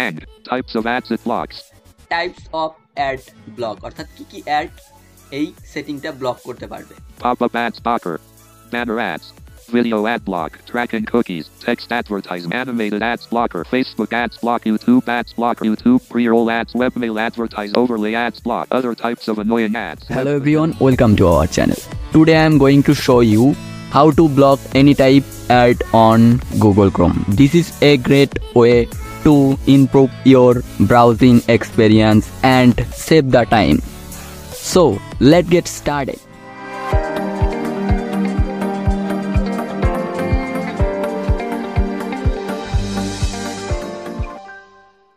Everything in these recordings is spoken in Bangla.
blank. Types of ads it blocks. Types of ad block, অর্থাৎ কি অ্যাড এই সেটিংটা ব্লক করতে পারবে। Pop-up ads blocker. Banner ads. Video ad block. Tracking cookies. Text advertising. Animated ads blocker. Facebook ads block. YouTube ads block. YouTube pre-roll ads. Webmail advertise. Overlay ads block. Other types of annoying ads. Hello everyone, welcome to our channel. Today I am going to show you how to block any type ad on Google Chrome. This is a great way to improve your browsing experience and save the time. So let's get started.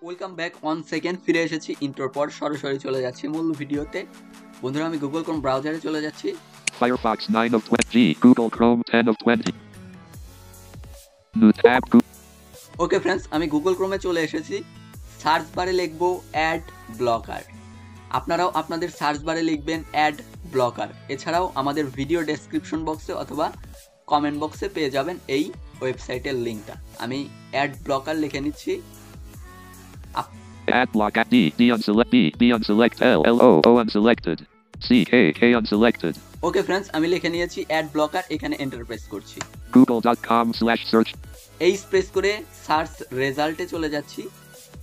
Welcome back one second, ফিরে এসেছি ইন্ট্রোর পর। সরাসরি চলে যাচ্ছি মূল ভিডিওতে। বন্ধুরা, আমি গুগল ক্রোম ব্রাউজারে চলে যাচ্ছি। Firefox 9 of 20G. Google Chrome 10 of 20. New tab. Okay friends, আমি গুগল ক্রোমে চলে এসেছি। সার্চ বারে লিখবো অ্যাড ব্লকার। আপনারাও আপনাদের সার্চ বারে লিখবেন অ্যাড ব্লকার। এছাড়াও আমাদের ভিডিও ডেসক্রিপশন বক্সে অথবা কমেন্ট বক্সে পেয়ে যাবেন এই ওয়েবসাইটের লিঙ্কটা। আমি অ্যাড ব্লকার লিখে নিচ্ছি। Ad block at D unselect B unselect L O unselected C K unselected. Okay friends, আমি লিখে নিয়েছি অ্যাড ব্লকার। এখানে এন্টার প্রেস করছি। google.com/search. এই প্রেস করে সার্চ রেজাল্টে চলে যাচ্ছি।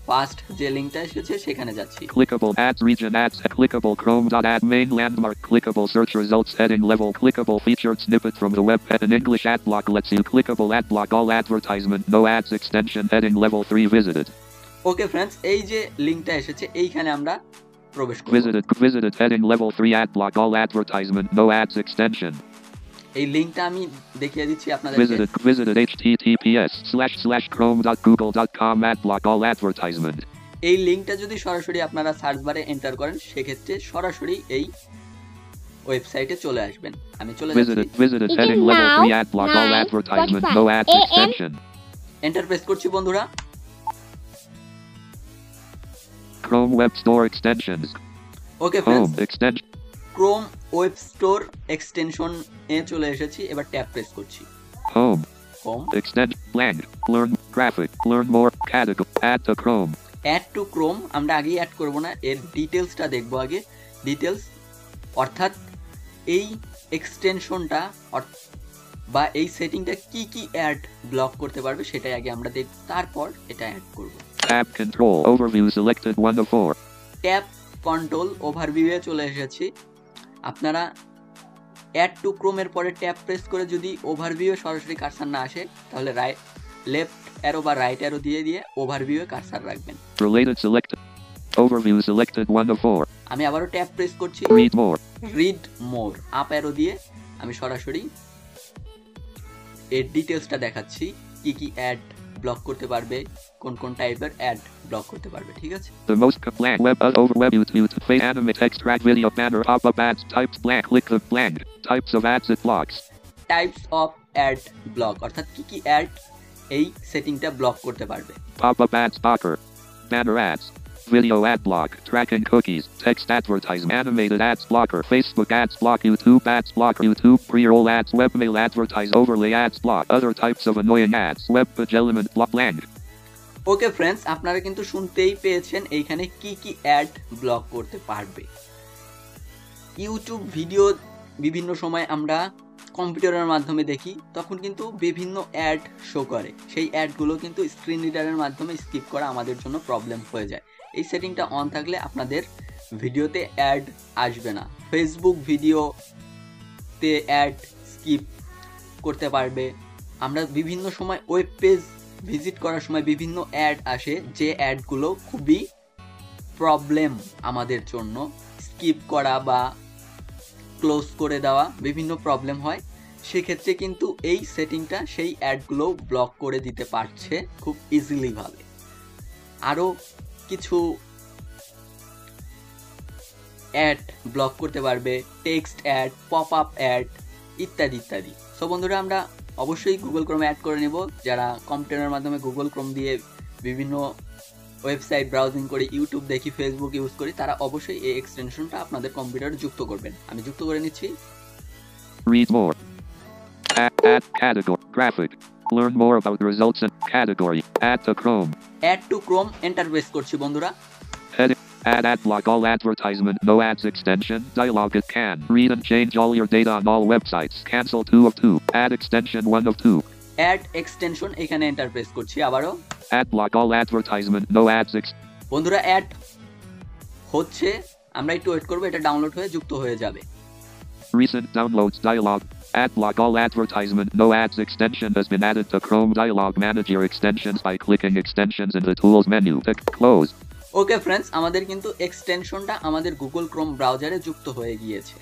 ফার্স্ট যে লিংকটা এসেছে সেখানে যাচ্ছি। Clickable ads region ads clickable chrome.ad main landmark clickable search results heading level clickable featured snippet from the web an English ad block lets you clickable ad block all advertisement no ads extension heading level 3 visited. Okay friends, এই যে লিংকটা এসেছে এইখানে আমরা প্রবেশ করব। Visited heading level 3 ad block all advertisement no ads extension. এই লিংকটা আমি দেখিয়ে দিচ্ছি আপনাদের। Visited https://chrome.google.com ad block all advertisement. এই লিংকটা যদি সরাসরি আপনারা সার্চ বারে এন্টার করেন সেক্ষেত্রে সরাসরি এই ওয়েবসাইটে চলে আসবেন। আমি চলে যাচ্ছি। Visited heading level 3 ad block all advertisement no ads extension. Enter press করছি বন্ধুরা। Chrome Web Store extensions. Okay Home friends, extension. Chrome web store extension এ চলে এসেছি। এবার ট্যাব প্রেস করছি। Home home extend blank learn graphic learn more category add to Chrome. Add to Chrome আমরা আগেই অ্যাড করব না, এর ডিটেলসটা দেখব আগে। ডিটেলস অর্থাৎ এই এক্সটেনশনটা বা এই সেটিংটা কি অ্যাড ব্লক করতে পারবে সেটাই আগে আমরা দেখব, তারপর এটা অ্যাড করব। Tab control overview selected 1 of 4. Tab control ওভারভিউয়ে চলে এসেছি। আপনারা অ্যাড টু ক্রোমের পরে ট্যাব প্রেস করে যদি ওভারভিউয়ে সরাসরি কার্সার না আসে তাহলে লেফট অ্যারো বা রাইট অ্যারো দিয়ে ওভারভিউয়ে কার্সার রাখবেন। Related selected overview selected 1 of 4. আমি আবারও ট্যাব প্রেস করছি। রিড মোর আপ অ্যারো দিয়ে আমি সরাসরি এর ডিটেলসটা দেখাচ্ছি, কি অ্যাড ব্লক করতে পারবে, কোন টাইপের অ্যাড ব্লক করতে পারবে। ঠিক আছে। The most blank web over web YouTube face animate extract video banner pop-up ads types blank click the blank types of ads it blocks. Types of ad block, অর্থাৎ কি অ্যাড এই সেটিংটা ব্লক করতে পারবে। Pop-up ads blocker. Banner ads. Video ad block. Tracking cookies. Text advertising. Animated ads blocker. Facebook ads block. YouTube ads block. YouTube pre-roll ads. Webmail advertise. Overlay ads block. Other types of annoying ads. Web page element block blank. Okay friends, আপনারা কিন্তু শুনতেই পেয়েছেন এইখানে কি অ্যাড ব্লক করতে পারবে। ইউটিউব ভিডিও বিভিন্ন সময় আমরা কম্পিউটারের মাধ্যমে দেখি, তখন কিন্তু বিভিন্ন অ্যাড শো করে। সেই অ্যাডগুলো কিন্তু স্ক্রিন রিডারের মাধ্যমে স্কিপ করা আমাদের জন্য প্রবলেম হয়ে যায়। এই সেটিংটা অন থাকলে আপনাদের ভিডিওতে অ্যাড আসবে না। ফেসবুক ভিডিওতে অ্যাড স্কিপ করতে পারবে। আমরা বিভিন্ন সময় ওয়েব পেজ ভিজিট করার সময় বিভিন্ন অ্যাড আসে, যে অ্যাডগুলো খুবই প্রবলেম আমাদের জন্য। স্কিপ করা বা ক্লোজ করে দেওয়া বিভিন্ন প্রবলেম হয়। সেক্ষেত্রে কিন্তু এই সেটিংটা সেই অ্যাডগুলো ব্লক করে দিতে পারছে খুব ইজিলি ভাবে। আরও কিছু অ্যাড ব্লক করতে পারবে, text ad, pop up ad ইত্যাদি। সো বন্ধুরা, আমরা অবশ্যই গুগল ক্রোম অ্যাড করে নেব। যারা কম্পিউটারের মাধ্যমে গুগল ক্রোম দিয়ে বিভিন্ন ওয়েবসাইট ব্রাউজিং করি, ইউটিউব দেখি, ফেসবুক ইউজ করি, তারা অবশ্যই এই এক্সটেনশনটা আপনাদের কম্পিউটারে যুক্ত করবেন। আমি যুক্ত করে নিচ্ছি। Read more. Add category graphic. Learn more about results and category. Add to Chrome. Add to Chrome enter press করছি বন্ধুরা। Add ad block all advertisement, no ads extension, dialog it can. Read and change all your data on all websites. Cancel 2 of 2. Add extension 1 of 2. Add extension এখানে এন্টার প্রেস করছি আবারও। Ad block all advertisement, no ads বন্ধুরা অ্যাড হচ্ছে, আমরা একটু ওয়েট করব, এটা ডাউনলোড হয়ে যুক্ত হয়ে যাবে। Recent downloads dialog. Ad block all advertisement, no ads extension has been added to Chrome Dialog Manager extensions by clicking extensions in the tools menu. Close. Okay friends, আমাদের কিন্তু এক্সটেনশনটা আমাদের গুগল ক্রোম ব্রাউজারে যুক্ত হয়ে গিয়েছে।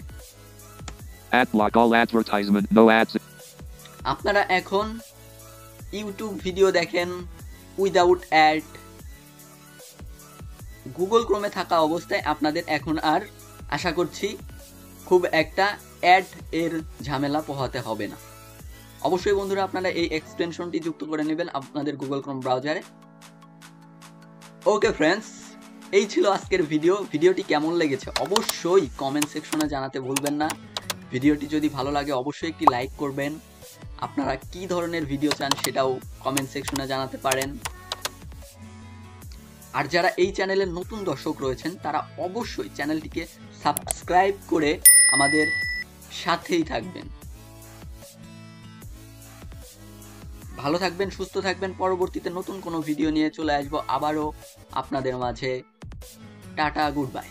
Ad block all advertisement, no ads. আপনারা এখন ইউটিউব ভিডিও দেখেন উইদাউট অ্যাড। গুগল ক্রোমে থাকা অবস্থায় আপনাদের এখন আর আশা করছি খুব একটা অ্যাড এর ঝামেলা পোহাতে হবে না। অবশ্যই বন্ধুরা আপনারা এই এক্সটেনশনটি যুক্ত করে নেবেন আপনাদের গুগল ক্রোম ব্রাউজারে। ওকে ফ্রেন্ডস, এই ছিল আজকের ভিডিওটি কেমন লেগেছে অবশ্যই কমেন্ট সেকশনে জানাতে ভুলবেন না। ভিডিওটি যদি ভালো লাগে অবশ্যই একটি লাইক করবেন। আপনারা কি ধরনের ভিডিও চান সেটাও কমেন্ট সেকশনে জানাতে পারেন। আর যারা এই চ্যানেলের নতুন দর্শক রয়েছেন তারা অবশ্যই চ্যানেলটিকে সাবস্ক্রাইব করে আমাদের সাথেই থাকবেন। ভালো থাকবেন, সুস্থ থাকবেন। পরবর্তীতে নতুন কোনো ভিডিও নিয়ে চলে আসবো আবারও আপনাদের মাঝে। Tata, good bye.